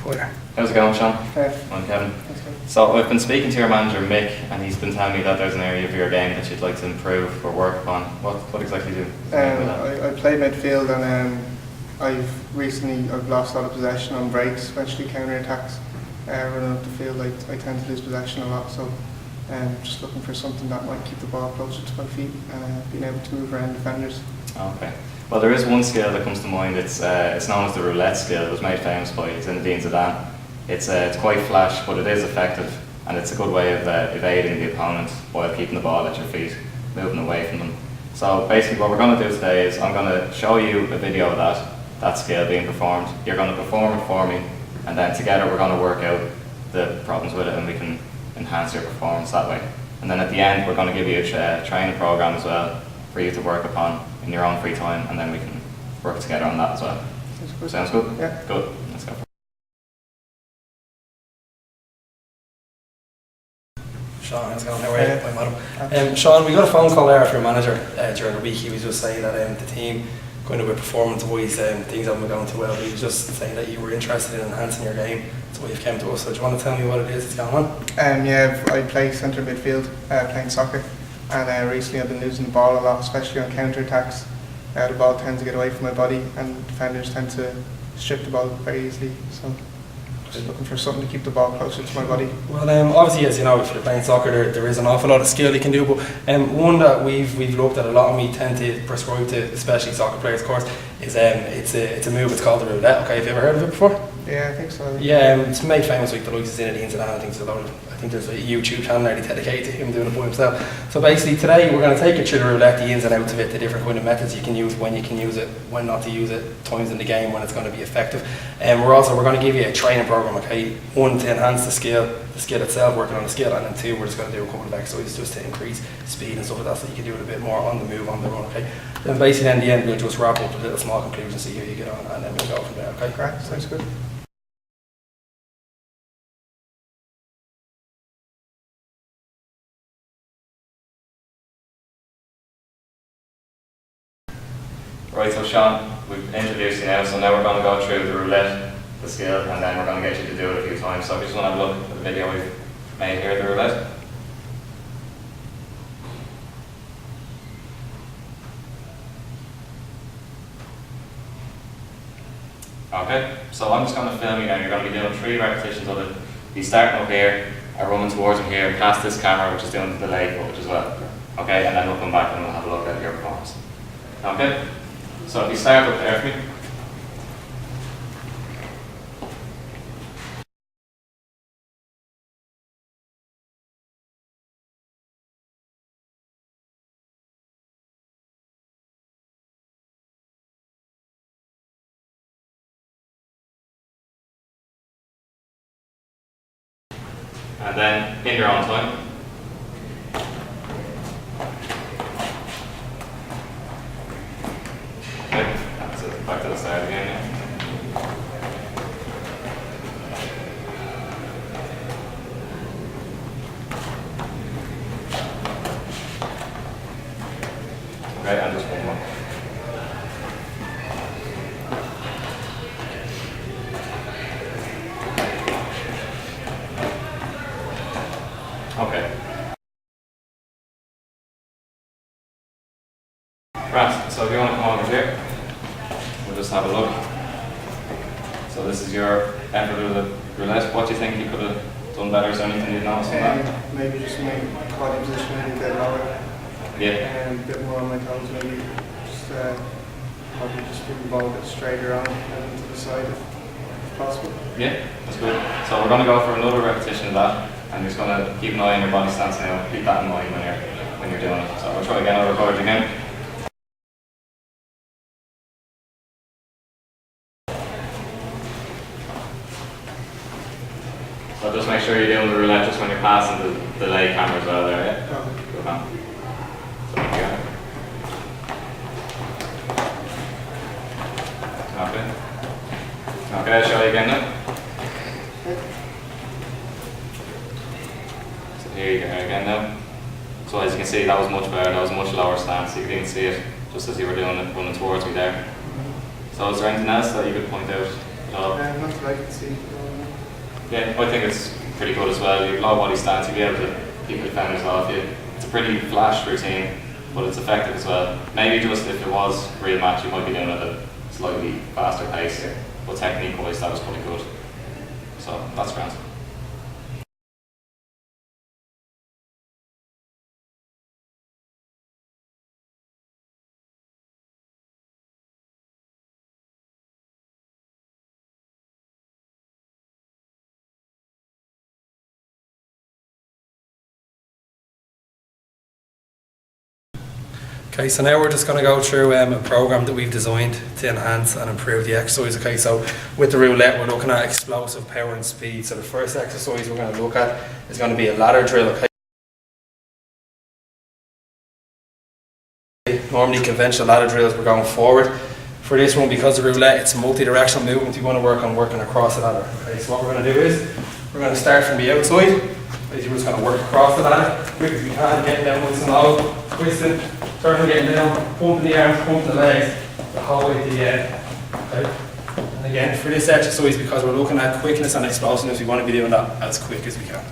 How's it going, Sean? Hey. I'm Kevin. So I've been speaking to your manager, Mick, and he's been telling me that there's an area of your game that you'd like to improve or work upon. What exactly do you do? I play midfield, and I've lost a lot of possession on breaks, especially counter attacks. Running up the field, I tend to lose possession a lot, so just looking for something that might keep the ball closer to my feet and being able to move around defenders. Okay. Well, there is one skill that comes to mind. It's known as the roulette skill. It was made famous by Zinedine Zidane. It's quite flash, but it is effective, and it's a good way of evading the opponent while keeping the ball at your feet, moving away from them. So basically what we're going to do today is I'm going to show you a video of that skill being performed. You're going to perform it for me, and then together we're going to work out the problems with it, and we can enhance your performance that way. And then at the end we're going to give you a training program as well for you to work upon in your own free time, and then we can work together on that as well. Sounds good? Yeah. Good. Let's go. Sean, how's it going? How are you? Hi, madam. Sean, we got a phone call there from your manager during the week. He was just saying that the team, going to be performance-wise, things haven't been going too well. He was just saying that you were interested in enhancing your game. That's why you've come to us. So do you want to tell me what it is that's going on? Yeah, I play centre midfield, playing soccer, and recently I've been losing the ball a lot, especially on counter attacks. The ball tends to get away from my body, and defenders tend to strip the ball very easily. So just looking for something to keep the ball closer to my body. Well, obviously, as you know, if you're playing soccer, there is an awful lot of skill you can do. But one that we've looked at a lot, and we tend to prescribe to, especially soccer players, of course, is it's a move. It's called the roulette. Okay, have you ever heard of it before? Yeah, I think so. Yeah, it's made famous with the likes of Zinedine Zidane. I think there's a YouTube channel nearly dedicated to him doing it by himself. So basically today we're going to take you through the roulette, the ins and outs of it, the different kind of methods you can use, when you can use it, when not to use it, times in the game when it's going to be effective. And we're going to give you a training program, okay? One, to enhance the skill itself, working on the skill, and then two, we're just going to do a couple of exercises just to increase speed and stuff like that, so you can do it a bit more on the move, on the run, okay? Then basically in the end we'll just wrap up with a little small conclusion, see how you get on, and then we'll go from there, okay? Great, sounds good. Right, so Sean, we've introduced you now, so now we're going to go through the roulette, the skill, and then we're going to get you to do it a few times. So if you just want to have a look at the video we've made here, the roulette. Okay, so I'm just going to film you now. You're going to be doing 3 repetitions of it. You starting up here, running towards him here, past this camera, which is doing the delay footage as well. Okay, and then we'll come back and we'll have a look at your performance. Okay? So if you start up there for me. And then in your own time. Okay, that's it. Back to the start again. Yeah. Okay, and just one more. Okay. Right, so if you want to come over here, we'll just have a look. So this is your effort of the roulette. What do you think you could have done better? Is there anything you'd notice from that? Maybe just make body position maybe a bit lower. Yeah. A bit more on my toes, maybe just probably just move the ball a bit straighter on and to the side if possible. Yeah, that's good. So we're going to go for another repetition of that, and you're just going to keep an eye on your body stance now. Keep that in mind when you're doing it. So we'll try again. I'll record it again. So just make sure you're doing the roulette just when you're passing the delay camera as well there, yeah? Oh. Good man. So there you go. Okay. Okay, I'll show you again now. So here you go again now. So as you can see, that was much better, that was much lower stance. You didn't see it just as you were doing it, running towards me there. So is there anything else that you could point out? Not that I can see. Yeah, I think it's pretty good as well. You have low body stance, you'll be able to keep the defenders off you. It's a pretty flash routine, but it's effective as well. Maybe just if it was a real match, you might be doing it at a slightly faster pace, but technique-wise, that was pretty good. So that's grand. Okay, so now we're just going to go through a program that we've designed to enhance and improve the exercise. Okay, so with the roulette, we're looking at explosive power and speed. So the first exercise we're going to look at is going to be a ladder drill. Okay. Normally conventional ladder drills, we're going forward. For this one, because the roulette, it's a multi-directional movement, we want to work on working across the ladder. Okay, so what we're going to do is we're going to start from the outside. Basically, we're just going to work across the ladder as quick as we can, getting down nice and low, twisting, turning, getting down, pumping the arms, pumping the legs, the whole way to the end. Okay? And again, for this exercise, because we're looking at quickness and explosiveness, we want to be doing that as quick as we can.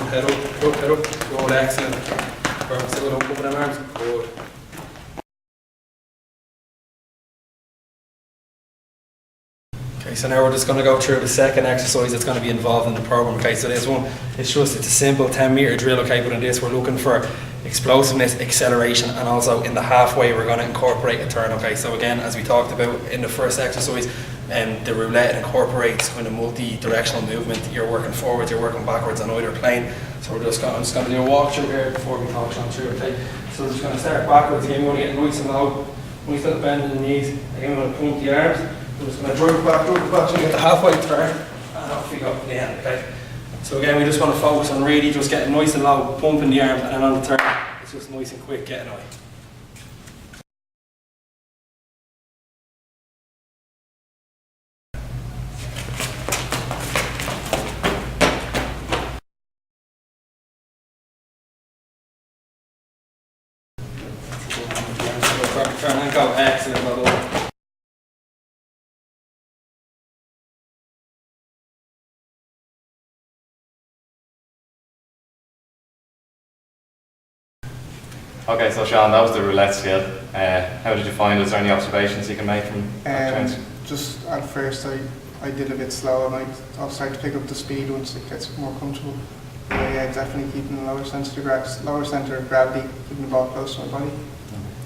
Head up, good, excellent. Perfect, still up, open them arms, good. Okay, so now we're just going to go through the second exercise that's going to be involved in the program. Okay, so this one, it's a simple 10-meter drill, okay, but in this we're looking for explosiveness, acceleration, and also in the halfway we're going to incorporate a turn. Okay, so again, as we talked about in the first exercise, the roulette incorporates kind of multi-directional movement. You're working forwards, you're working backwards on either plane. So I'm just going to do a walkthrough here before we talk on through. Okay, so we're just going to start backwards again. We want to get nice and low. Nice little bend in the knees. Again, we want to pump the arms. We're just going to drive back, so we get the halfway turn, and off we go to the end. Okay. So again, we just want to focus on really just getting nice and low, pumping the arms, and then on the turn, it's just nice and quick getting away. Turn and go, excellent, well done. Okay, so Sean, that was the roulette skill. How did you find it? Is there any observations you can make from that training? Just at first I did a bit slow, and I'll start to pick up the speed once it gets more comfortable. But yeah, definitely keeping the lower centre of gravity, keeping the ball close to my body.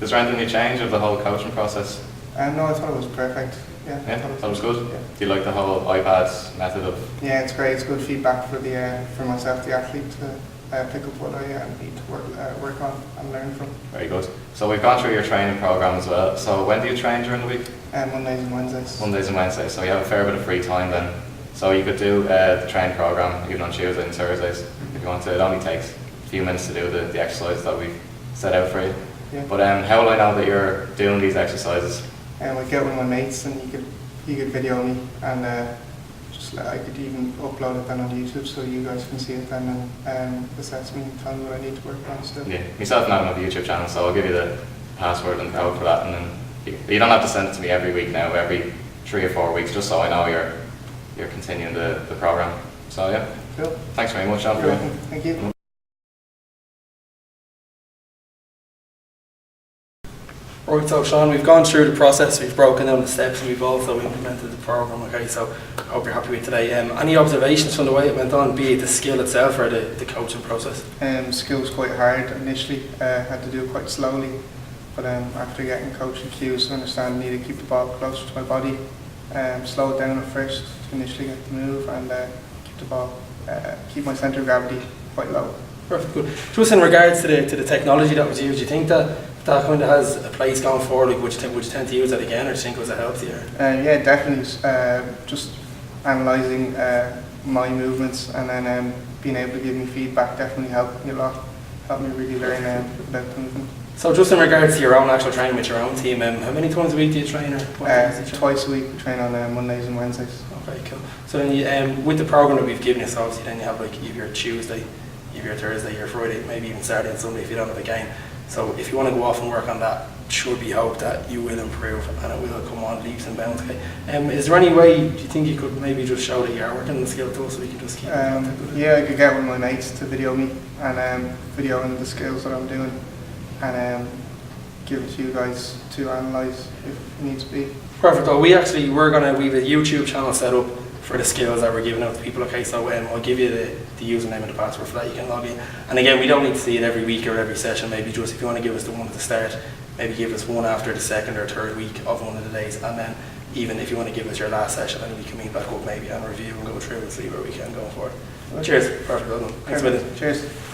Is there anything you changed of the whole coaching process? No, I thought it was perfect. Yeah, Yeah, that was good. Yeah. Do you like the whole iPad method of? Yeah, it's great. It's good feedback for myself, the athlete, to pick up what I need to work on and learn from. Very good. So we've gone through your training program as well. So when do you train during the week? Mondays and Wednesdays. Mondays and Wednesdays. So you have a fair bit of free time then. So you could do the training program even on Tuesdays and Thursdays if you want to. It only takes a few minutes to do the exercise that we've set out for you. Yeah. But how will I know that you're doing these exercises? I get with my mates, and he could video me, and I could even upload it then on YouTube so you guys can see it then and assess me and tell me what I need to work on still. Yeah, myself and I have a YouTube channel, so I'll give you the password and code for that, and then you don't have to send it to me every week now, every 3 or 4 weeks, just so I know you're continuing the program. So yeah, Cool. Thanks very much, John. You're welcome. Thank you. Right, so Sean, we've gone through the process, we've broken down the steps, and we've also implemented the program. Okay, so I hope you're happy with today. Any observations from the way it went on, be it the skill itself or the coaching process? Skill was quite hard initially. Had to do it quite slowly, but after getting coaching cues to understand, I need to keep the ball closer to my body. Slow it down at first to initially get the move, and keep the ball, keep my centre of gravity quite low. Perfect, good. Just in regards to the technology that was used, do you think that kind of has a place going forward? Like, would you tend to use that again, or do you think it was a help to you? Yeah, definitely. Just analysing my movements and then being able to give me feedback definitely helped me a lot. helped me really learn about the movement. So just in regards to your own actual training with your own team, how many times a week do you train? Or what days do you train? Twice a week, we train on Mondays and Wednesdays. Okay, cool. So then you, with the program that we've given you, so obviously then you have like you have your Tuesday, you have your Thursday, your Friday, maybe even Saturday and Sunday if you don't have a game. So if you want to go off and work on that, should be hope that you will improve and it will come on leaps and bounds. Okay. Is there any way, do you think you could maybe just show that you are working on the skill to us so we can just keep in contact with it? Yeah, I could get one of my mates to video me and videoing the skills that I'm doing and give it to you guys to analyse if it needs to be. Perfect. Well, we have a YouTube channel set up for the skills that we're giving out to people. Okay, so I'll give you the username and the password for that. You can log in. And again, we don't need to see it every week or every session. Maybe just if you want to give us the one at the start, maybe give us one after the second or third week of one of the days. And then even if you want to give us your last session, then we can meet back up maybe and review and go through and see where we can go forward. Cheers. Perfect. Thanks, William. Cheers.